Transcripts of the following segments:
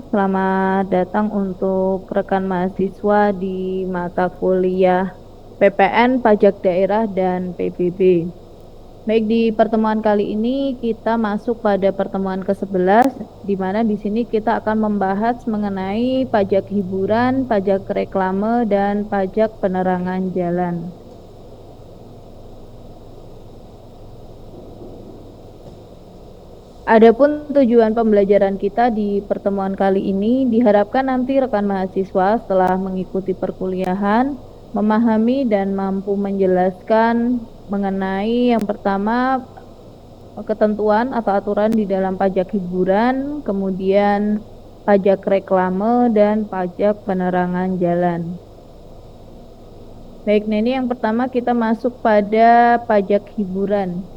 Selamat datang untuk rekan mahasiswa di mata kuliah PPN, Pajak Daerah, dan PBB. Baik, di pertemuan kali ini kita masuk pada pertemuan ke-11, di mana di sini kita akan membahas mengenai pajak hiburan, pajak reklame, dan pajak penerangan jalan. Adapun tujuan pembelajaran kita di pertemuan kali ini diharapkan nanti rekan mahasiswa setelah mengikuti perkuliahan memahami dan mampu menjelaskan mengenai yang pertama ketentuan atau aturan di dalam pajak hiburan, kemudian pajak reklame dan pajak penerangan jalan. Baik, nah ini yang pertama kita masuk pada pajak hiburan.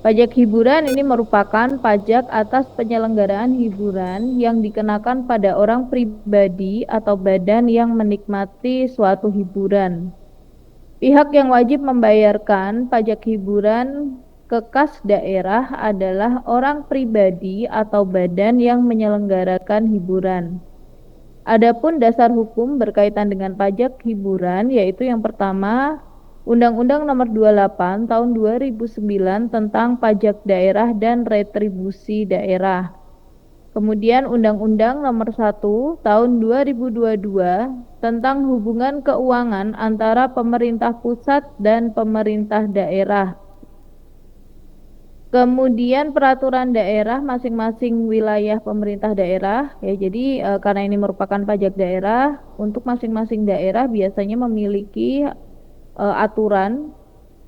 Pajak hiburan ini merupakan pajak atas penyelenggaraan hiburan yang dikenakan pada orang pribadi atau badan yang menikmati suatu hiburan. Pihak yang wajib membayarkan pajak hiburan ke kas daerah adalah orang pribadi atau badan yang menyelenggarakan hiburan. Adapun dasar hukum berkaitan dengan pajak hiburan yaitu yang pertama, Undang-Undang Nomor 28 Tahun 2009 tentang Pajak Daerah dan Retribusi Daerah. Kemudian Undang-Undang Nomor 1 Tahun 2022 tentang hubungan keuangan antara pemerintah pusat dan pemerintah daerah. Kemudian peraturan daerah masing-masing wilayah pemerintah daerah ya. Jadi karena ini merupakan pajak daerah, untuk masing-masing daerah biasanya memiliki aturan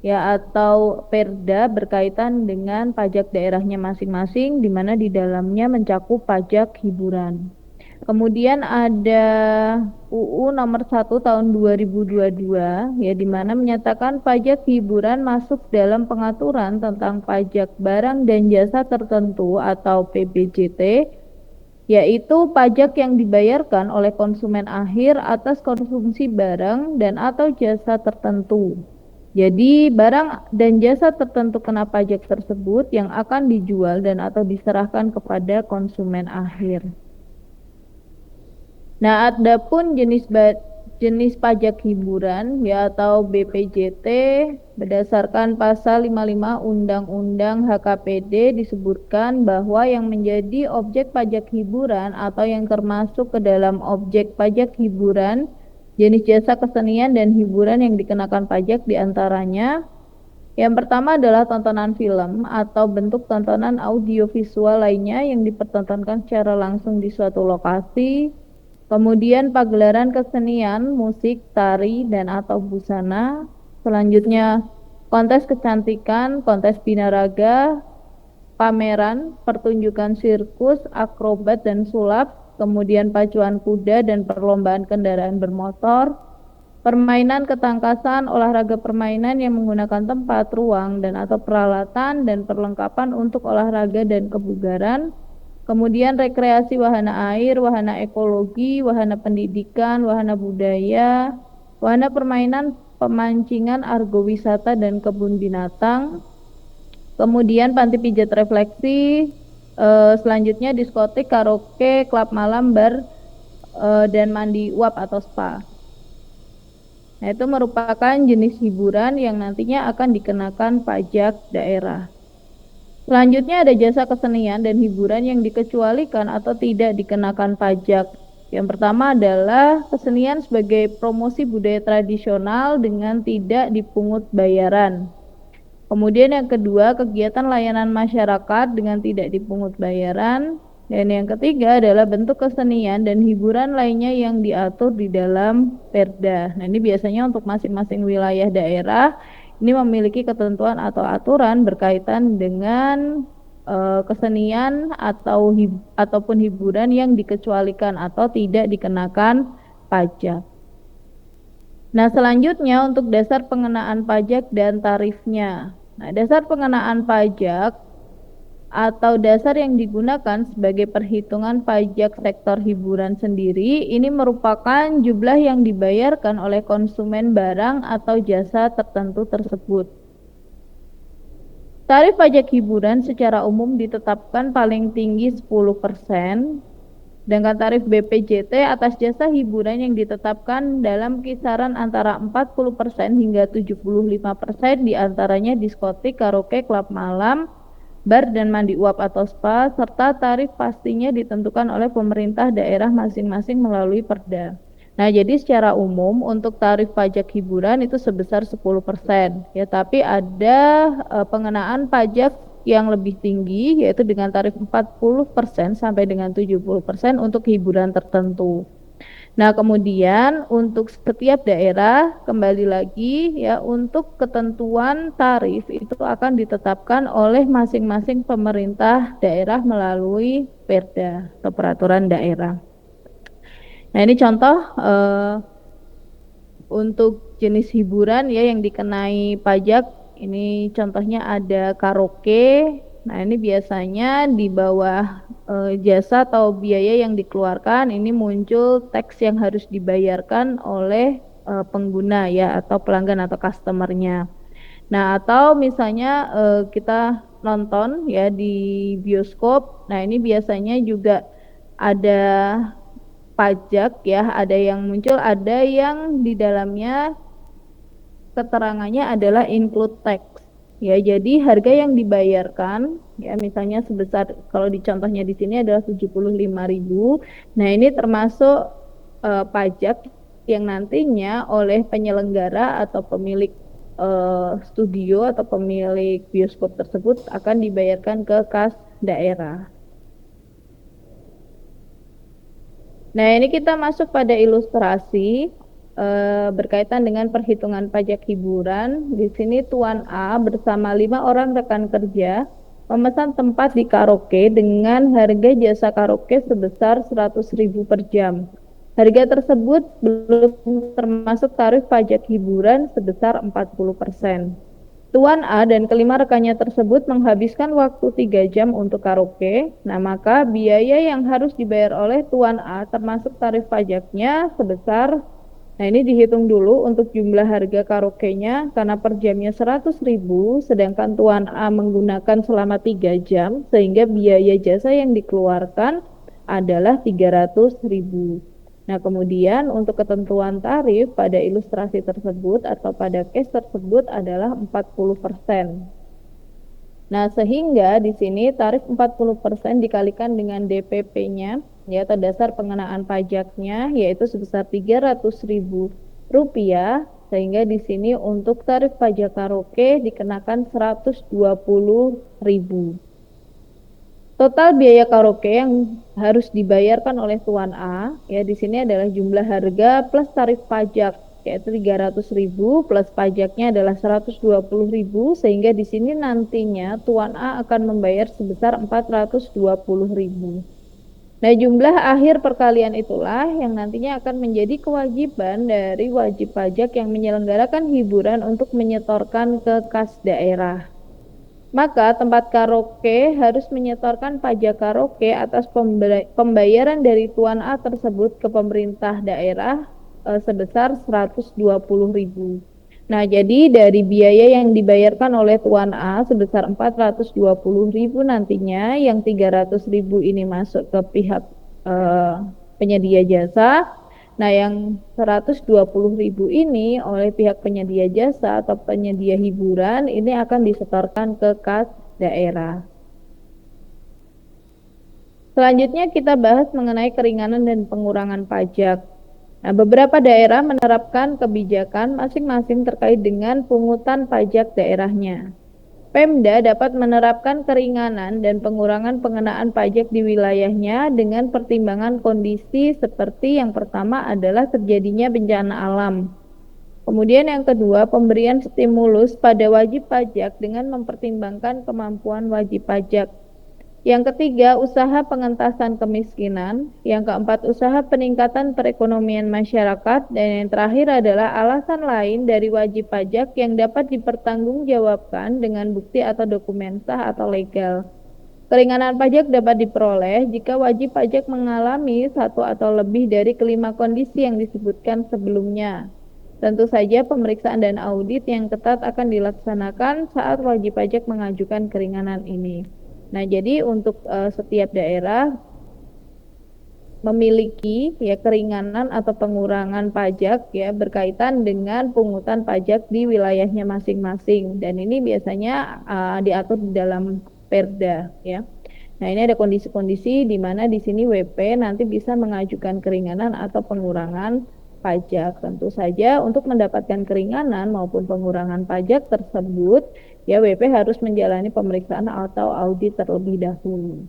ya atau perda berkaitan dengan pajak daerahnya masing-masing, di mana di dalamnya mencakup pajak hiburan. Kemudian ada UU Nomor 1 Tahun 2022 ya, di mana menyatakan pajak hiburan masuk dalam pengaturan tentang pajak barang dan jasa tertentu atau PBJT, yaitu pajak yang dibayarkan oleh konsumen akhir atas konsumsi barang dan atau jasa tertentu. Jadi barang dan jasa tertentu kena pajak tersebut yang akan dijual dan atau diserahkan kepada konsumen akhir. Nah, adapun jenis pajak hiburan ya atau BPJT berdasarkan pasal 55 Undang-Undang HKPD disebutkan bahwa yang menjadi objek pajak hiburan atau yang termasuk ke dalam objek pajak hiburan jenis jasa kesenian dan hiburan yang dikenakan pajak diantaranya yang pertama adalah tontonan film atau bentuk tontonan audiovisual lainnya yang dipertontonkan secara langsung di suatu lokasi. Kemudian pagelaran kesenian, musik, tari, dan atau busana. Selanjutnya kontes kecantikan, kontes binaraga, pameran, pertunjukan sirkus, akrobat dan sulap, kemudian pacuan kuda dan perlombaan kendaraan bermotor, permainan ketangkasan, olahraga permainan yang menggunakan tempat, ruang, dan atau peralatan dan perlengkapan untuk olahraga dan kebugaran. Kemudian rekreasi wahana air, wahana ekologi, wahana pendidikan, wahana budaya, wahana permainan, pemancingan, argowisata, dan kebun binatang. Kemudian panti pijat refleksi, selanjutnya diskotik, karaoke, klub malam, bar, dan mandi uap atau spa. Nah, itu merupakan jenis hiburan yang nantinya akan dikenakan pajak daerah. Selanjutnya ada jasa kesenian dan hiburan yang dikecualikan atau tidak dikenakan pajak. Yang pertama adalah kesenian sebagai promosi budaya tradisional dengan tidak dipungut bayaran. Kemudian yang kedua, kegiatan layanan masyarakat dengan tidak dipungut bayaran. Dan yang ketiga adalah bentuk kesenian dan hiburan lainnya yang diatur di dalam perda. Nah, ini biasanya untuk masing-masing wilayah daerah ini memiliki ketentuan atau aturan berkaitan dengan kesenian ataupun hiburan yang dikecualikan atau tidak dikenakan pajak. Nah, selanjutnya untuk dasar pengenaan pajak dan tarifnya. Nah, dasar pengenaan pajak atau dasar yang digunakan sebagai perhitungan pajak sektor hiburan sendiri ini merupakan jumlah yang dibayarkan oleh konsumen barang atau jasa tertentu tersebut. Tarif pajak hiburan secara umum ditetapkan paling tinggi 10%. Sedangkan tarif BPJT atas jasa hiburan yang ditetapkan dalam kisaran antara 40% hingga 75% diantaranya diskotik, karaoke, klub malam, bar dan mandi uap atau spa, serta tarif pastinya ditentukan oleh pemerintah daerah masing-masing melalui Perda. Nah, jadi secara umum untuk tarif pajak hiburan itu sebesar 10%, ya, tapi ada pengenaan pajak yang lebih tinggi yaitu dengan tarif 40% sampai dengan 70% untuk hiburan tertentu. Nah, kemudian untuk setiap daerah kembali lagi ya untuk ketentuan tarif itu akan ditetapkan oleh masing-masing pemerintah daerah melalui Perda atau peraturan daerah. Nah, ini contoh untuk jenis hiburan ya yang dikenai pajak. Ini contohnya ada karaoke. Nah, ini biasanya di bawah jasa atau biaya yang dikeluarkan ini muncul teks yang harus dibayarkan oleh pengguna ya atau pelanggan atau customernya. Nah, atau misalnya kita nonton ya di bioskop. Nah, ini biasanya juga ada pajak ya, ada yang muncul, ada yang di dalamnya keterangannya adalah include tax. Ya, jadi harga yang dibayarkan ya misalnya sebesar kalau di contohnya di sini adalah 75.000. Nah, ini termasuk pajak yang nantinya oleh penyelenggara atau pemilik studio atau pemilik bioskop tersebut akan dibayarkan ke kas daerah. Nah, ini kita masuk pada ilustrasi berkaitan dengan perhitungan pajak hiburan. Di sini Tuan A bersama 5 orang rekan kerja memesan tempat di karaoke dengan harga jasa karaoke sebesar 100.000 per jam. Harga tersebut belum termasuk tarif pajak hiburan sebesar 40%. Tuan A dan kelima rekannya tersebut menghabiskan waktu 3 jam untuk karaoke. Nah, maka biaya yang harus dibayar oleh Tuan A termasuk tarif pajaknya sebesar, nah ini dihitung dulu untuk jumlah harga karaoke-nya karena per jamnya 100.000, sedangkan Tuan A menggunakan selama 3 jam, sehingga biaya jasa yang dikeluarkan adalah 300.000. Nah, kemudian untuk ketentuan tarif pada ilustrasi tersebut atau pada case tersebut adalah 40%. Nah, sehingga di sini tarif 40% dikalikan dengan DPP-nya, ya atau dasar pengenaan pajaknya, yaitu sebesar 300.000 rupiah, sehingga di sini untuk tarif pajak karaoke dikenakan 120.000. Total biaya karaoke yang harus dibayarkan oleh Tuan A ya di sini adalah jumlah harga plus tarif pajak yaitu 300.000 plus pajaknya adalah 120.000, sehingga di sini nantinya Tuan A akan membayar sebesar 420.000. Nah, jumlah akhir perkalian itulah yang nantinya akan menjadi kewajiban dari wajib pajak yang menyelenggarakan hiburan untuk menyetorkan ke kas daerah. Maka tempat karaoke harus menyetorkan pajak karaoke atas pembayaran dari Tuan A tersebut ke pemerintah daerah sebesar 120.000. Nah, jadi dari biaya yang dibayarkan oleh Tuan A sebesar 420.000 nantinya yang 300.000 ini masuk ke pihak penyedia jasa. Nah, yang 120.000 ini oleh pihak penyedia jasa atau penyedia hiburan ini akan disetorkan ke kas daerah. Selanjutnya kita bahas mengenai keringanan dan pengurangan pajak. Nah, beberapa daerah menerapkan kebijakan masing-masing terkait dengan pungutan pajak daerahnya. Pemda dapat menerapkan keringanan dan pengurangan pengenaan pajak di wilayahnya dengan pertimbangan kondisi seperti yang pertama adalah terjadinya bencana alam. Kemudian yang kedua, pemberian stimulus pada wajib pajak dengan mempertimbangkan kemampuan wajib pajak. Yang ketiga, usaha pengentasan kemiskinan. Yang keempat, usaha peningkatan perekonomian masyarakat. Dan yang terakhir adalah alasan lain dari wajib pajak yang dapat dipertanggungjawabkan dengan bukti atau dokumen sah atau legal. Keringanan pajak dapat diperoleh jika wajib pajak mengalami satu atau lebih dari kelima kondisi yang disebutkan sebelumnya. Tentu saja pemeriksaan dan audit yang ketat akan dilaksanakan saat wajib pajak mengajukan keringanan ini. Nah, jadi untuk setiap daerah memiliki ya keringanan atau pengurangan pajak ya berkaitan dengan pungutan pajak di wilayahnya masing-masing, dan ini biasanya diatur di dalam Perda ya. Nah, ini ada kondisi-kondisi di mana di sini WP nanti bisa mengajukan keringanan atau pengurangan pajak. Tentu saja untuk mendapatkan keringanan maupun pengurangan pajak tersebut ya WP harus menjalani pemeriksaan atau audit terlebih dahulu.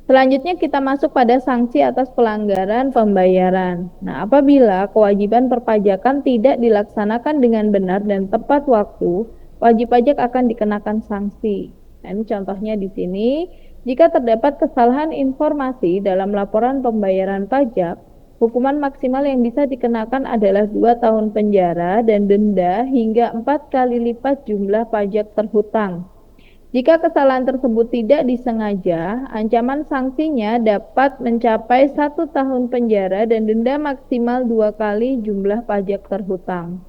Selanjutnya kita masuk pada sanksi atas pelanggaran pembayaran. Nah, apabila kewajiban perpajakan tidak dilaksanakan dengan benar dan tepat waktu, wajib pajak akan dikenakan sanksi. Nah, ini contohnya di sini, jika terdapat kesalahan informasi dalam laporan pembayaran pajak, hukuman maksimal yang bisa dikenakan adalah 2 tahun penjara dan denda hingga 4 kali lipat jumlah pajak terhutang. Jika kesalahan tersebut tidak disengaja, ancaman sanksinya dapat mencapai 1 tahun penjara dan denda maksimal 2 kali jumlah pajak terhutang.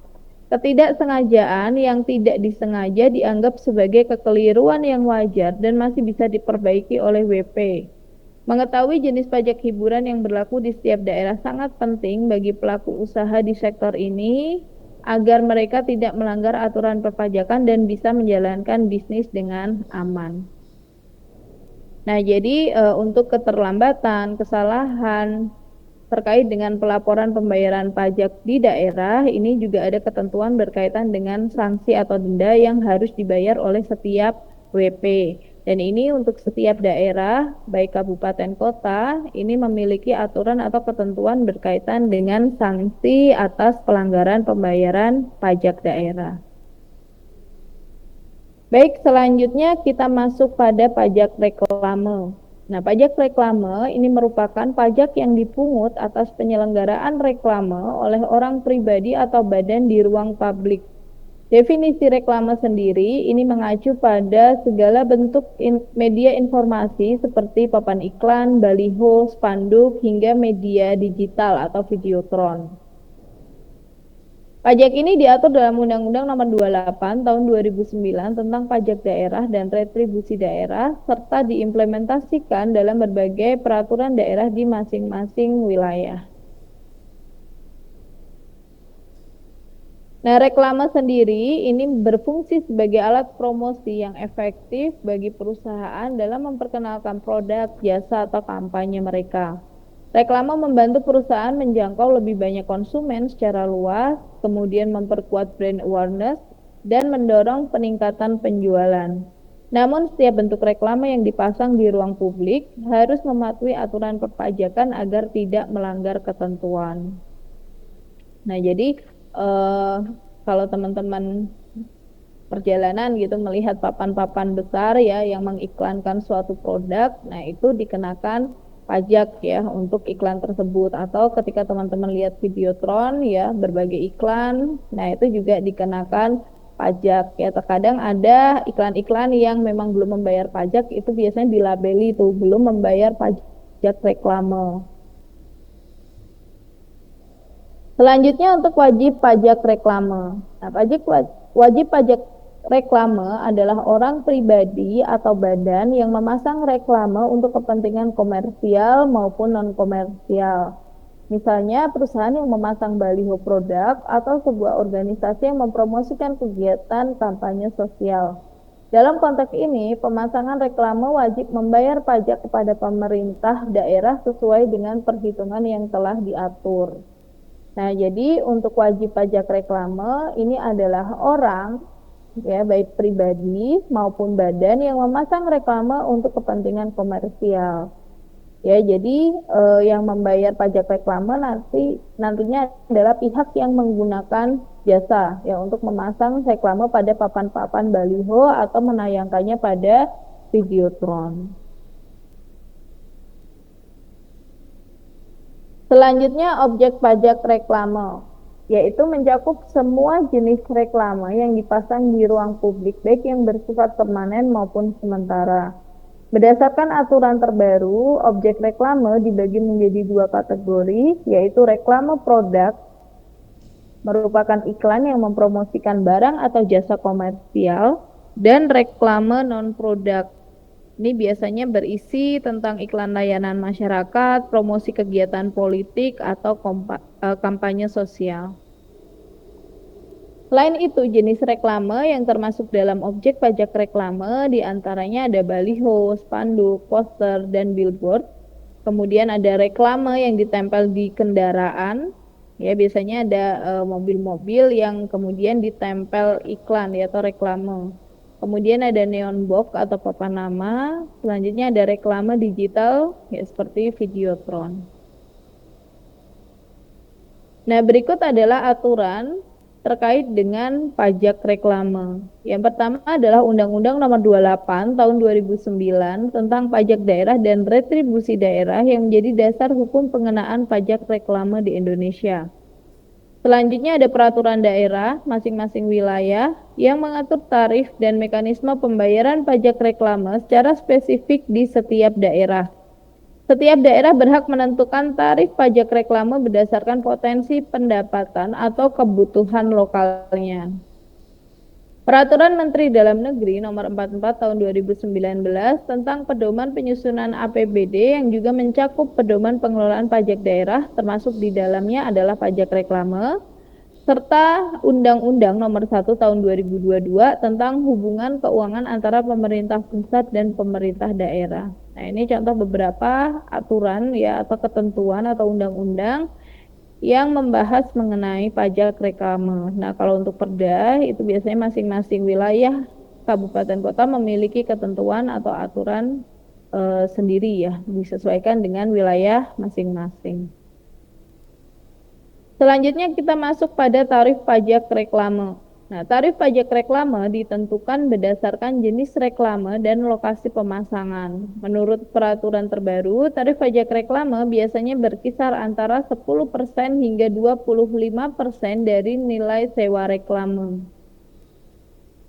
Ketidaksengajaan yang tidak disengaja dianggap sebagai kekeliruan yang wajar dan masih bisa diperbaiki oleh WP. Mengetahui jenis pajak hiburan yang berlaku di setiap daerah sangat penting bagi pelaku usaha di sektor ini agar mereka tidak melanggar aturan perpajakan dan bisa menjalankan bisnis dengan aman. Nah, jadi untuk keterlambatan, kesalahan terkait dengan pelaporan pembayaran pajak di daerah, ini juga ada ketentuan berkaitan dengan sanksi atau denda yang harus dibayar oleh setiap WP. Dan ini untuk setiap daerah, baik kabupaten kota, ini memiliki aturan atau ketentuan berkaitan dengan sanksi atas pelanggaran pembayaran pajak daerah. Baik, selanjutnya kita masuk pada pajak reklame. Nah, pajak reklame ini merupakan pajak yang dipungut atas penyelenggaraan reklame oleh orang pribadi atau badan di ruang publik. Definisi reklame sendiri ini mengacu pada segala bentuk media informasi seperti papan iklan, baliho, spanduk, hingga media digital atau videotron. Pajak ini diatur dalam Undang-Undang Nomor 28 Tahun 2009 tentang Pajak Daerah dan Retribusi Daerah, serta diimplementasikan dalam berbagai peraturan daerah di masing-masing wilayah. Nah, reklame sendiri ini berfungsi sebagai alat promosi yang efektif bagi perusahaan dalam memperkenalkan produk, jasa, atau kampanye mereka. Reklame membantu perusahaan menjangkau lebih banyak konsumen secara luas, kemudian memperkuat brand awareness, dan mendorong peningkatan penjualan. Namun, setiap bentuk reklame yang dipasang di ruang publik harus mematuhi aturan perpajakan agar tidak melanggar ketentuan. Nah, jadi kalau teman-teman perjalanan gitu melihat papan-papan besar ya yang mengiklankan suatu produk, nah itu dikenakan pajak ya untuk iklan tersebut. Atau ketika teman-teman lihat videotron ya berbagai iklan, nah itu juga dikenakan pajak ya. Terkadang ada iklan-iklan yang memang belum membayar pajak, itu biasanya dilabeli tuh belum membayar pajak reklame. Selanjutnya untuk wajib pajak reklame. Nah, wajib pajak reklame adalah orang pribadi atau badan yang memasang reklame untuk kepentingan komersial maupun non-komersial. Misalnya perusahaan yang memasang baliho produk atau sebuah organisasi yang mempromosikan kegiatan kampanye sosial. Dalam konteks ini, pemasangan reklame wajib membayar pajak kepada pemerintah daerah sesuai dengan perhitungan yang telah diatur. Nah, jadi untuk wajib pajak reklame ini adalah orang ya baik pribadi maupun badan yang memasang reklame untuk kepentingan komersial. Ya, jadi yang membayar pajak reklame nantinya adalah pihak yang menggunakan jasa ya untuk memasang reklame pada papan-papan baliho atau menayangkannya pada videotron. Selanjutnya, objek pajak reklame, yaitu mencakup semua jenis reklame yang dipasang di ruang publik, baik yang bersifat permanen maupun sementara. Berdasarkan aturan terbaru, objek reklame dibagi menjadi 2 kategori, yaitu reklame produk, merupakan iklan yang mempromosikan barang atau jasa komersial, dan reklame non-produk, Ini biasanya berisi tentang iklan layanan masyarakat, promosi kegiatan politik, atau kampanye sosial. Selain itu, jenis reklame yang termasuk dalam objek pajak reklame diantaranya ada baliho, spanduk, poster, dan billboard. Kemudian ada reklame yang ditempel di kendaraan. Ya, biasanya ada mobil-mobil yang kemudian ditempel iklan ya atau reklame. Kemudian ada neon box atau papan nama. Selanjutnya ada reklame digital ya seperti Videotron. Nah, berikut adalah aturan terkait dengan pajak reklame. Yang pertama adalah Undang-Undang Nomor 28 Tahun 2009 tentang pajak daerah dan retribusi daerah yang menjadi dasar hukum pengenaan pajak reklame di Indonesia. Selanjutnya ada peraturan daerah masing-masing wilayah yang mengatur tarif dan mekanisme pembayaran pajak reklame secara spesifik di setiap daerah. Setiap daerah berhak menentukan tarif pajak reklame berdasarkan potensi pendapatan atau kebutuhan lokalnya. Peraturan Menteri Dalam Negeri Nomor 44 Tahun 2019 tentang pedoman penyusunan APBD yang juga mencakup pedoman pengelolaan pajak daerah, termasuk di dalamnya adalah pajak reklame, serta Undang-Undang Nomor 1 Tahun 2022 tentang hubungan keuangan antara pemerintah pusat dan pemerintah daerah. Nah, ini contoh beberapa aturan ya atau ketentuan atau undang-undang yang membahas mengenai pajak reklame. Nah, kalau untuk perda itu biasanya masing-masing wilayah kabupaten kota memiliki ketentuan atau aturan sendiri ya, disesuaikan dengan wilayah masing-masing. Selanjutnya kita masuk pada tarif pajak reklame. Nah, tarif pajak reklame ditentukan berdasarkan jenis reklame dan lokasi pemasangan. Menurut peraturan terbaru, tarif pajak reklame biasanya berkisar antara 10% hingga 25% dari nilai sewa reklame.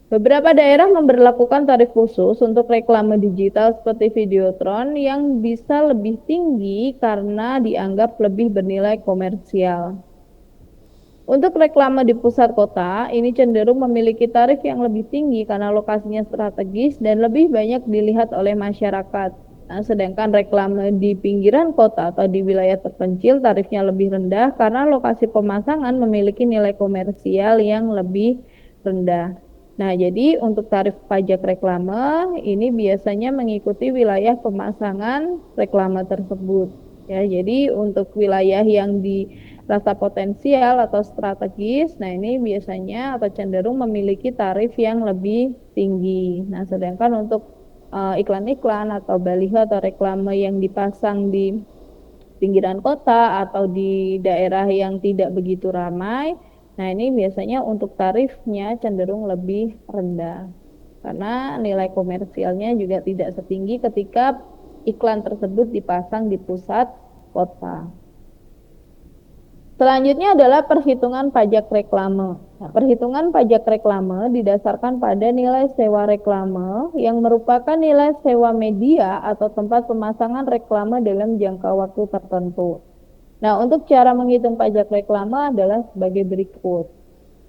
Beberapa daerah memberlakukan tarif khusus untuk reklame digital seperti Videotron yang bisa lebih tinggi karena dianggap lebih bernilai komersial. Untuk reklame di pusat kota, ini cenderung memiliki tarif yang lebih tinggi karena lokasinya strategis dan lebih banyak dilihat oleh masyarakat. Nah, sedangkan reklame di pinggiran kota atau di wilayah terpencil tarifnya lebih rendah karena lokasi pemasangan memiliki nilai komersial yang lebih rendah. Nah, jadi untuk tarif pajak reklame ini biasanya mengikuti wilayah pemasangan reklame tersebut. Ya, jadi untuk wilayah yang dirasa potensial atau strategis, nah ini biasanya atau cenderung memiliki tarif yang lebih tinggi. Nah, sedangkan untuk iklan-iklan atau baliho atau reklame yang dipasang di pinggiran kota atau di daerah yang tidak begitu ramai, nah ini biasanya untuk tarifnya cenderung lebih rendah karena nilai komersialnya juga tidak setinggi ketika iklan tersebut dipasang di pusat kota. Selanjutnya adalah perhitungan pajak reklame. Nah, perhitungan pajak reklame didasarkan pada nilai sewa reklame yang merupakan nilai sewa media atau tempat pemasangan reklame dalam jangka waktu tertentu. Nah, untuk cara menghitung pajak reklame adalah sebagai berikut.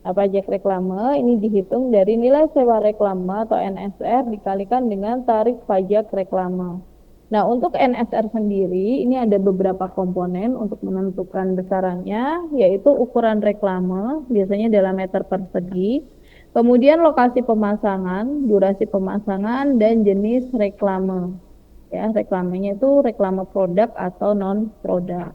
Nah, pajak reklame ini dihitung dari nilai sewa reklame atau NSR dikalikan dengan tarif pajak reklame. Nah, untuk NSR sendiri, ini ada beberapa komponen untuk menentukan besarannya, yaitu ukuran reklame, biasanya dalam meter persegi, kemudian lokasi pemasangan, durasi pemasangan, dan jenis reklame. Ya, reklamenya itu reklame produk atau non-produk.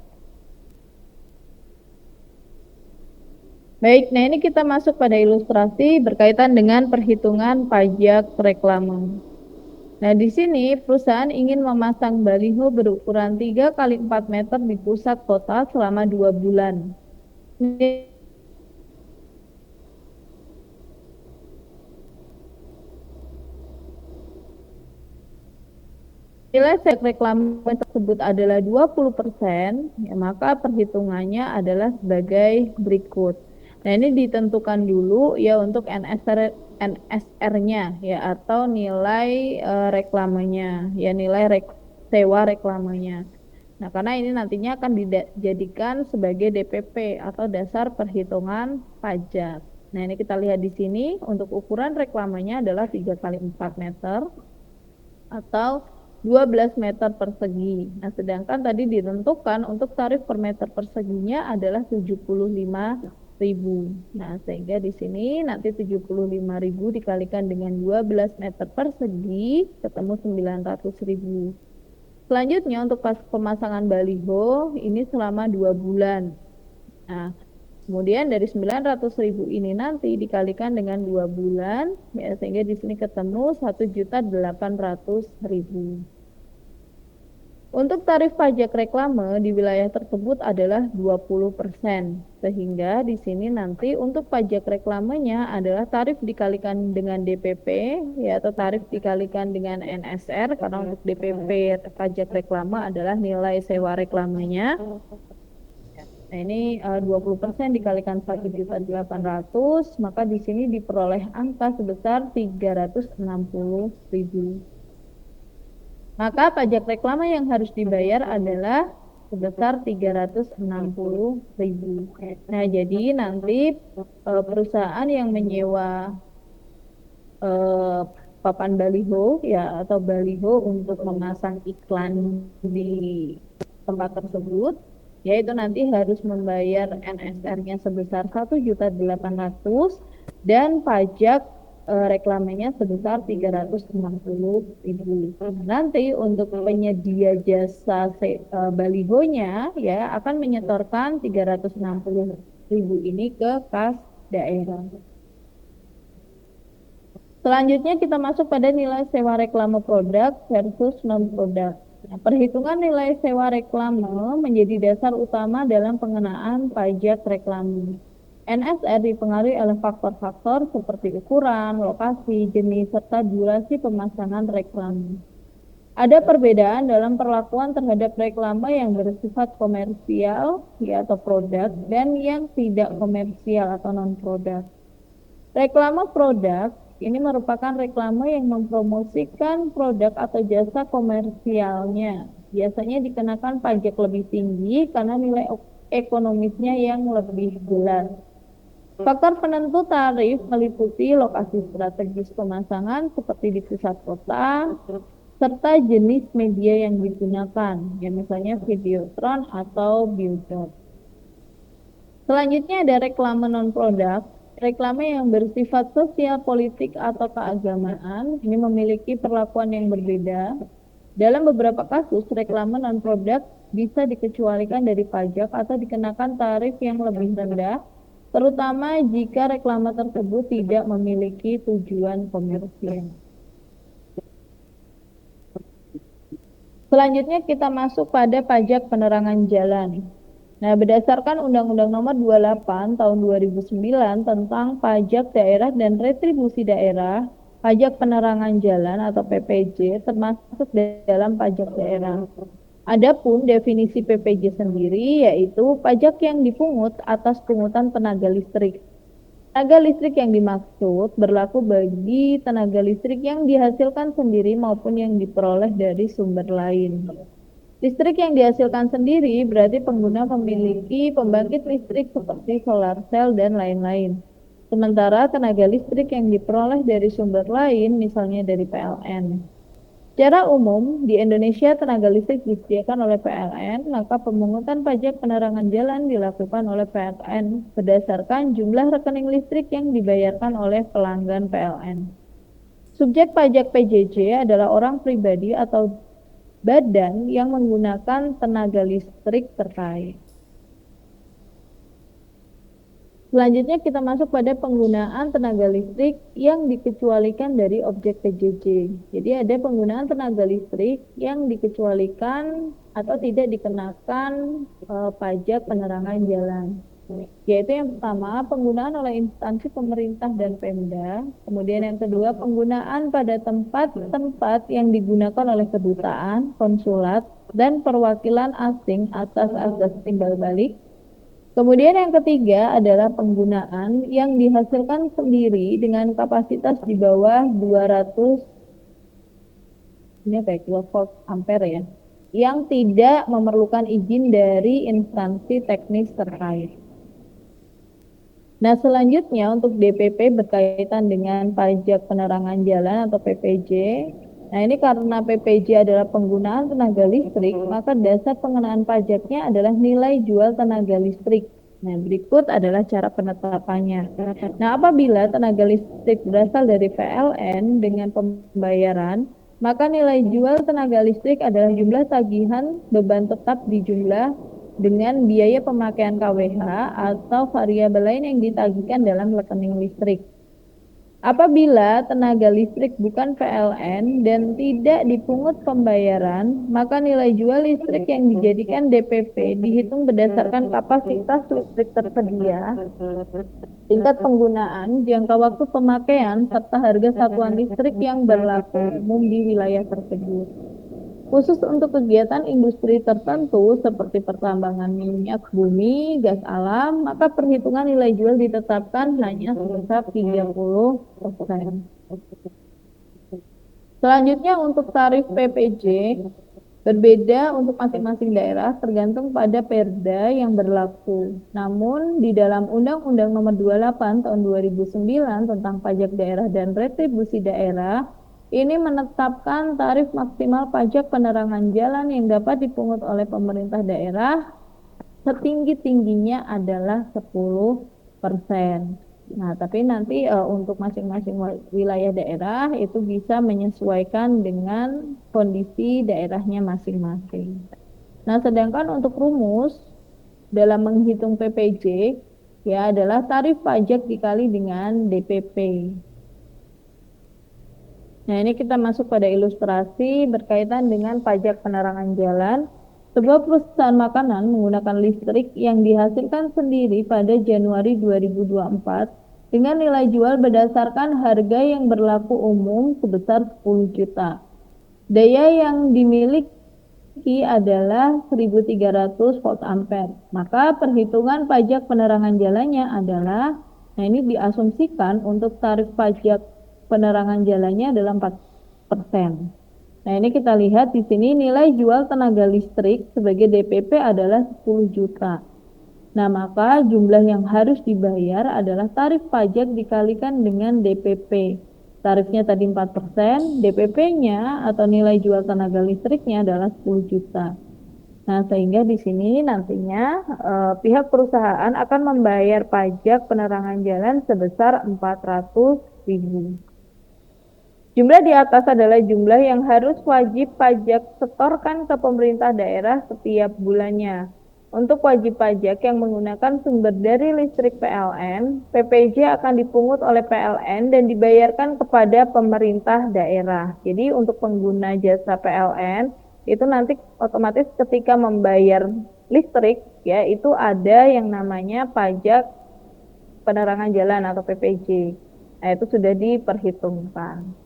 Baik, nah ini kita masuk pada ilustrasi berkaitan dengan perhitungan pajak reklame. Nah, di sini perusahaan ingin memasang baliho berukuran 3 kali 4 meter di pusat kota selama 2 bulan. Nilai reklame tersebut adalah 20%, ya, maka perhitungannya adalah sebagai berikut. Nah, ini ditentukan dulu ya untuk NSR-nya ya atau nilai reklamenya, ya nilai sewa reklamenya. Nah, karena ini nantinya akan dijadikan sebagai DPP atau dasar perhitungan pajak. Nah, ini kita lihat di sini untuk ukuran reklamenya adalah 3 kali 4 meter. atau 12 meter persegi. Nah, sedangkan tadi ditentukan untuk tarif per meter perseginya adalah 75.000. Nah, sehingga di sini nanti 75.000 dikalikan dengan 12 meter persegi ketemu 900.000. Selanjutnya untuk pemasangan baliho ini selama 2 bulan. Nah, kemudian dari 900.000 ini nanti dikalikan dengan 2 bulan, ya, sehingga di sini ketemu 1.800.000. Untuk tarif pajak reklame di wilayah tersebut adalah 20%, sehingga di sini nanti untuk pajak reklamenya adalah tarif dikalikan dengan DPP, ya, atau tarif dikalikan dengan NSR, karena untuk DPP pajak reklame adalah nilai sewa reklamenya. Nah, ini 20% dikalikan 1.800.000, maka di sini diperoleh angka sebesar 360.000. Maka pajak reklame yang harus dibayar adalah sebesar 360.000. Nah, jadi nanti perusahaan yang menyewa papan baliho, ya, atau baliho untuk memasang iklan di tempat tersebut, yaitu nanti harus membayar NSR-nya sebesar 1.800.000 dan pajak reklamenya sebesar 360.000. Nanti untuk penyedia jasa balihonya, ya, akan menyetorkan 360.000 ini ke kas daerah. Selanjutnya kita masuk pada nilai sewa reklame produk versus non-produk. Nah, perhitungan nilai sewa reklame menjadi dasar utama dalam pengenaan pajak reklame. NSR dipengaruhi oleh faktor-faktor seperti ukuran, lokasi, jenis, serta durasi pemasangan reklame. Ada perbedaan dalam perlakuan terhadap reklame yang bersifat komersial, ya, atau produk, dan yang tidak komersial atau non-produk. Reklame produk ini merupakan reklame yang mempromosikan produk atau jasa komersialnya. Biasanya dikenakan pajak lebih tinggi karena nilai ekonomisnya yang lebih jelas. Faktor penentu tarif meliputi lokasi strategis pemasangan seperti di pusat kota, serta jenis media yang digunakan, ya, misalnya videotron atau billboard. Selanjutnya ada reklame non-produk. Reklame yang bersifat sosial, politik, atau keagamaan ini memiliki perlakuan yang berbeda. Dalam beberapa kasus, reklame non-produk bisa dikecualikan dari pajak atau dikenakan tarif yang lebih rendah, terutama jika reklame tersebut tidak memiliki tujuan komersial. Selanjutnya kita masuk pada pajak penerangan jalan. Nah, berdasarkan Undang-Undang Nomor 28 Tahun 2009 tentang Pajak Daerah dan Retribusi Daerah, pajak penerangan jalan atau PPJ termasuk dalam pajak daerah. Adapun definisi PPJ sendiri yaitu pajak yang dipungut atas pungutan tenaga listrik. Tenaga listrik yang dimaksud berlaku bagi tenaga listrik yang dihasilkan sendiri maupun yang diperoleh dari sumber lain. Listrik yang dihasilkan sendiri berarti pengguna memiliki pembangkit listrik seperti solar cell dan lain-lain. Sementara tenaga listrik yang diperoleh dari sumber lain, misalnya dari PLN. Secara umum, di Indonesia tenaga listrik disediakan oleh PLN, maka pemungutan pajak penerangan jalan dilakukan oleh PLN berdasarkan jumlah rekening listrik yang dibayarkan oleh pelanggan PLN. Subjek pajak PJJ adalah orang pribadi atau badan yang menggunakan tenaga listrik terkait. Selanjutnya kita masuk pada penggunaan tenaga listrik yang dikecualikan dari objek PJJ. Jadi ada penggunaan tenaga listrik yang dikecualikan atau tidak dikenakan pajak penerangan jalan. Yaitu yang pertama, penggunaan oleh instansi pemerintah dan Pemda. Kemudian yang kedua, penggunaan pada tempat-tempat yang digunakan oleh kedutaan, konsulat, dan perwakilan asing atas asas timbal balik. Kemudian yang ketiga adalah penggunaan yang dihasilkan sendiri dengan kapasitas di bawah 200 kilovolt ampere, ya, yang tidak memerlukan izin dari instansi teknis terkait. Nah, selanjutnya untuk DPP berkaitan dengan pajak penerangan jalan atau PPJ. Nah, ini karena PPJ adalah penggunaan tenaga listrik, maka dasar pengenaan pajaknya adalah nilai jual tenaga listrik. Nah, berikut adalah cara penetapannya. Nah, apabila tenaga listrik berasal dari PLN dengan pembayaran, maka nilai jual tenaga listrik adalah jumlah tagihan beban tetap dijumlah dengan biaya pemakaian KWH atau variabel lain yang ditagihkan dalam rekening listrik. Apabila tenaga listrik bukan PLN dan tidak dipungut pembayaran, maka nilai jual listrik yang dijadikan DPP dihitung berdasarkan kapasitas listrik tersedia, tingkat penggunaan, jangka waktu pemakaian, serta harga satuan listrik yang berlaku umum di wilayah tersebut. Khusus untuk kegiatan industri tertentu seperti pertambangan minyak bumi, gas alam, maka perhitungan nilai jual ditetapkan hanya sebesar 30%. Selanjutnya untuk tarif PPJ berbeda untuk masing-masing daerah tergantung pada perda yang berlaku. Namun di dalam Undang-Undang Nomor 28 Tahun 2009 tentang pajak daerah dan retribusi daerah, ini menetapkan tarif maksimal pajak penerangan jalan yang dapat dipungut oleh pemerintah daerah setinggi-tingginya adalah 10%. Nah, tapi nanti untuk masing-masing wilayah daerah itu bisa menyesuaikan dengan kondisi daerahnya masing-masing. Nah, sedangkan untuk rumus dalam menghitung PPJ ya adalah tarif pajak dikali dengan DPP. Nah, ini kita masuk pada ilustrasi berkaitan dengan pajak penerangan jalan. Sebuah perusahaan makanan menggunakan listrik yang dihasilkan sendiri pada Januari 2024 dengan nilai jual berdasarkan harga yang berlaku umum sebesar 10 juta. Daya yang dimiliki adalah 1300 volt ampere. Maka perhitungan pajak penerangan jalannya adalah, nah ini diasumsikan untuk tarif pajak penerangan jalannya adalah 4%. Nah, ini kita lihat di sini nilai jual tenaga listrik sebagai DPP adalah 10 juta. Nah, maka jumlah yang harus dibayar adalah tarif pajak dikalikan dengan DPP. Tarifnya tadi 4%, DPP-nya atau nilai jual tenaga listriknya adalah 10 juta. Nah, sehingga di sini nantinya pihak perusahaan akan membayar pajak penerangan jalan sebesar 400.000. Jumlah di atas adalah jumlah yang harus wajib pajak setorkan ke pemerintah daerah setiap bulannya. Untuk wajib pajak yang menggunakan sumber dari listrik PLN, PPJ akan dipungut oleh PLN dan dibayarkan kepada pemerintah daerah. Jadi untuk pengguna jasa PLN, itu nanti otomatis ketika membayar listrik, ya itu ada yang namanya pajak penerangan jalan atau PPJ. Nah, itu sudah diperhitungkan.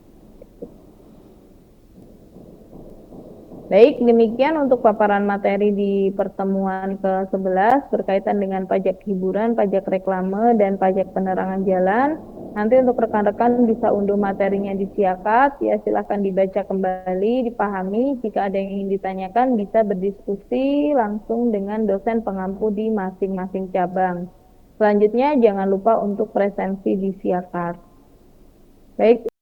Baik, demikian untuk paparan materi di pertemuan ke-11 berkaitan dengan pajak hiburan, pajak reklame, dan pajak penerangan jalan. Nanti untuk rekan-rekan bisa unduh materinya di Siakat, ya silahkan dibaca kembali, dipahami. Jika ada yang ingin ditanyakan, bisa berdiskusi langsung dengan dosen pengampu di masing-masing cabang. Selanjutnya, jangan lupa untuk presensi di Siakat. Baik.